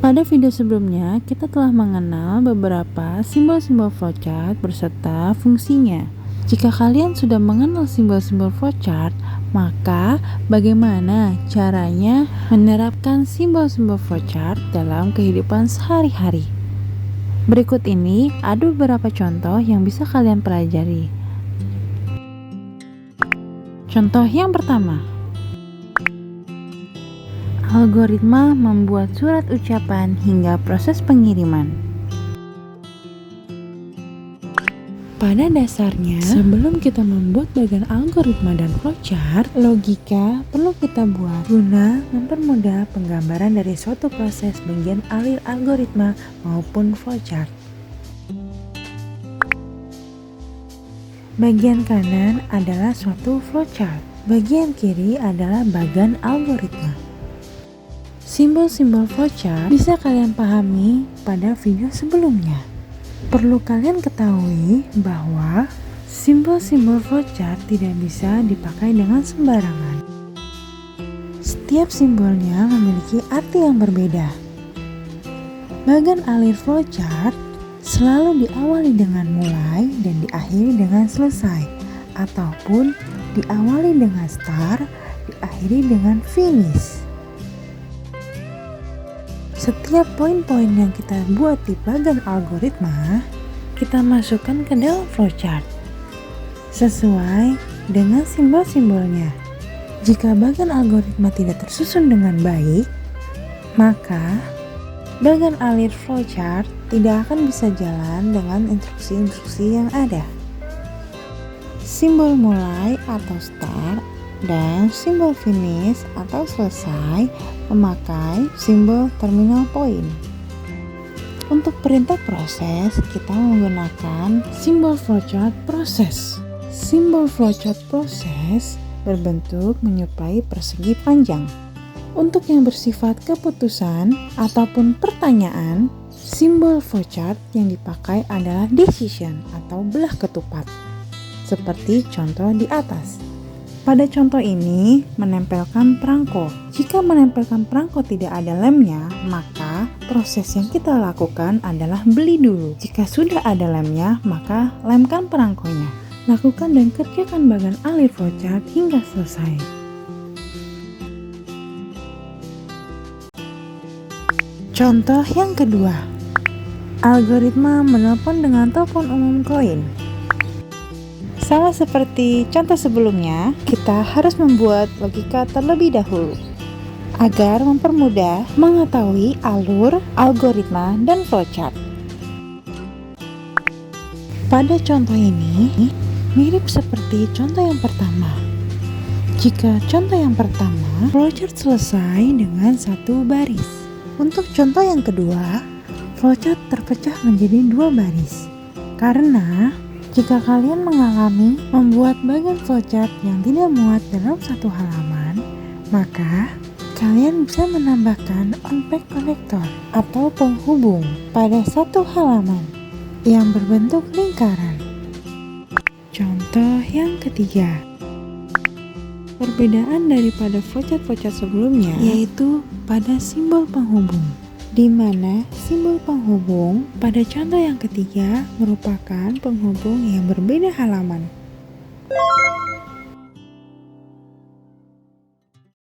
Pada video sebelumnya, kita telah mengenal beberapa simbol-simbol flowchart beserta fungsinya. Jika kalian sudah mengenal simbol-simbol flowchart, maka bagaimana caranya menerapkan simbol-simbol flowchart dalam kehidupan sehari-hari? Berikut ini ada beberapa contoh yang bisa kalian pelajari. Contoh yang pertama, algoritma membuat surat ucapan hingga proses pengiriman. Pada dasarnya, sebelum kita membuat bagian algoritma dan flowchart, logika perlu kita buat guna mempermudah penggambaran dari suatu proses bagian alir algoritma maupun flowchart. Bagian kanan adalah suatu flowchart, bagian kiri adalah bagian algoritma. Simbol-simbol flowchart bisa kalian pahami pada video sebelumnya. Perlu kalian ketahui bahwa simbol-simbol flowchart tidak bisa dipakai dengan sembarangan. Setiap simbolnya memiliki arti yang berbeda. Bagian alir flowchart selalu diawali dengan mulai dan diakhiri dengan selesai, ataupun diawali dengan start, diakhiri dengan finish. Setiap poin-poin yang kita buat di bagian algoritma, kita masukkan ke dalam flowchart sesuai dengan simbol-simbolnya. Jika bagian algoritma tidak tersusun dengan baik, maka bagian alir flowchart tidak akan bisa jalan dengan instruksi-instruksi yang ada. Simbol mulai atau start dan simbol finish atau selesai memakai simbol terminal point. Untuk perintah proses, kita menggunakan simbol flowchart proses. Simbol flowchart proses berbentuk menyerupai persegi panjang. Untuk yang bersifat keputusan ataupun pertanyaan, simbol flowchart yang dipakai adalah decision atau belah ketupat, seperti contoh di atas. Pada contoh ini, menempelkan perangko. Jika menempelkan perangko tidak ada lemnya, maka proses yang kita lakukan adalah beli dulu. Jika sudah ada lemnya, maka lemkan perangkonya. Lakukan dan kerjakan bagian alir flowchart hingga selesai. Contoh yang kedua, algoritma menelpon dengan telepon umum koin. Sama seperti contoh sebelumnya, kita harus membuat logika terlebih dahulu agar mempermudah mengetahui alur, algoritma, dan flowchart. Pada contoh ini, mirip seperti contoh yang pertama. Jika contoh yang pertama, flowchart selesai dengan satu baris. Untuk contoh yang kedua, flowchart terpecah menjadi dua baris. Karena jika kalian mengalami membuat bagian flowchart yang tidak muat dalam satu halaman, maka kalian bisa menambahkan on-pack konektor atau penghubung pada satu halaman yang berbentuk lingkaran. Contoh yang ketiga, perbedaan daripada flowchart-flowchart sebelumnya yaitu pada simbol penghubung, di mana simbol penghubung pada contoh yang ketiga merupakan penghubung yang berbeda halaman.